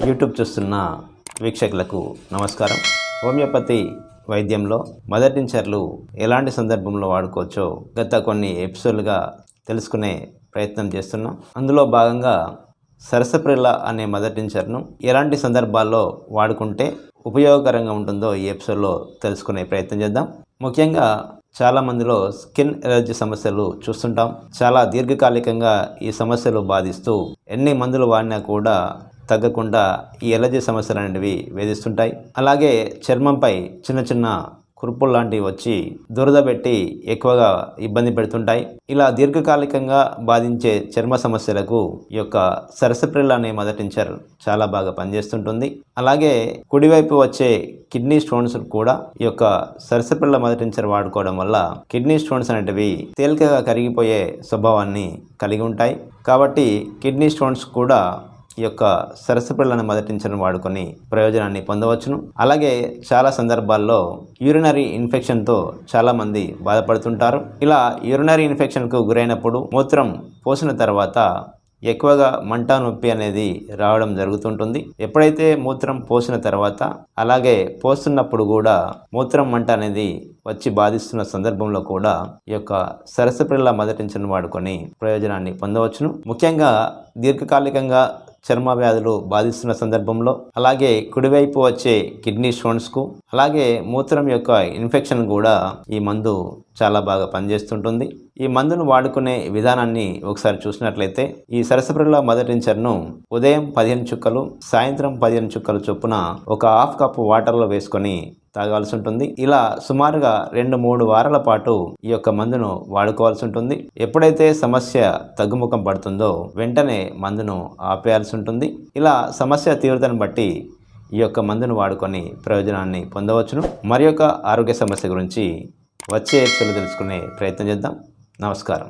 YouTube చూస్తున్న వీక్షకులకు నమస్కారం. హోమియోపతి వైద్యంలో మదర్ టించర్లు ఎలాంటి సందర్భంలో వాడుకోవచ్చో గత కొన్ని ఎపిసోడ్లుగా తెలుసుకునే ప్రయత్నం చేస్తున్నాం. అందులో భాగంగా సరసప్రిల్ల అనే మదర్ టించర్ను ఎలాంటి సందర్భాల్లో వాడుకుంటే ఉపయోగకరంగా ఉంటుందో ఈ ఎపిసోడ్లో తెలుసుకునే ప్రయత్నం చేద్దాం. ముఖ్యంగా చాలా మందిలో స్కిన్ ఎలర్జీ సమస్యలు చూస్తుంటాం. చాలా దీర్ఘకాలికంగా ఈ సమస్యలు బాధిస్తూ ఎన్ని మందులు వాడినా కూడా తగ్గకుండా ఈ ఎలర్జీ సమస్యలు అనేవి వేధిస్తుంటాయి. అలాగే చర్మంపై చిన్న చిన్న కురుపులు లాంటివి వచ్చి దురద పెట్టి ఎక్కువగా ఇబ్బంది పెడుతుంటాయి. ఇలా దీర్ఘకాలికంగా బాధించే చర్మ సమస్యలకు ఈ యొక్క సరసప్రిల్ల అనే మదర్ టించర్ చాలా బాగా పనిచేస్తుంటుంది. అలాగే కుడివైపు వచ్చే కిడ్నీ స్టోన్స్ కూడా ఈ యొక్క సరసప్రిల్ల మదర్ టించర్ వాడుకోవడం వల్ల కిడ్నీ స్టోన్స్ అనేటివి తేలికగా కరిగిపోయే స్వభావాన్ని కలిగి ఉంటాయి. కాబట్టి కిడ్నీ స్టోన్స్ కూడా ఈ యొక్క సరసప్రిల్ల అనే మదర్ టించర్ను వాడుకొని ప్రయోజనాన్ని పొందవచ్చును. అలాగే చాలా సందర్భాల్లో యూరినరీ ఇన్ఫెక్షన్తో చాలామంది బాధపడుతుంటారు. ఇలా యూరినరీ ఇన్ఫెక్షన్కు గురైనప్పుడు మూత్రం పోసిన తర్వాత ఎక్కువగా మంట నొప్పి అనేది రావడం జరుగుతుంటుంది. ఎప్పుడైతే మూత్రం పోసిన తర్వాత అలాగే పోస్తున్నప్పుడు కూడా మూత్రం మంట అనేది వచ్చి బాధిస్తున్న సందర్భంలో కూడా ఈ యొక్క సరసప్రిల్ల మదర్ టించర్ను వాడుకొని ప్రయోజనాన్ని పొందవచ్చును. ముఖ్యంగా దీర్ఘకాలికంగా చర్మ వ్యాధులు బాధిస్తున్న సందర్భంలో, అలాగే కుడివైపు వచ్చే కిడ్నీ స్టోన్స్కు, అలాగే మూత్రం యొక్క ఇన్ఫెక్షన్ కూడా ఈ మందు చాలా బాగా పనిచేస్తుంటుంది. ఈ మందును వాడుకునే విధానాన్ని ఒకసారి చూసినట్లయితే ఈ సరసప్రిల్ల మదర్ టించర్ను ఉదయం 15 చుక్కలు, సాయంత్రం 15 చుక్కలు చొప్పున ఒక హాఫ్ కప్ వాటర్లో వేసుకొని తాగాల్సి ఉంటుంది. ఇలా సుమారుగా 2-3 వారాల పాటు ఈ యొక్క మందును వాడుకోవాల్సి ఉంటుంది. ఎప్పుడైతే సమస్య తగ్గుముఖం పడుతుందో వెంటనే మందును ఆపేయాల్సి ఉంటుంది. ఇలా సమస్య తీవ్రతను బట్టి ఈ యొక్క మందును వాడుకొని ప్రయోజనాన్ని పొందవచ్చును. మరి యొక్క ఆరోగ్య సమస్య గురించి వచ్చే ఎపిసోడ్లో తెలుసుకునే ప్రయత్నం చేద్దాం. నమస్కారం.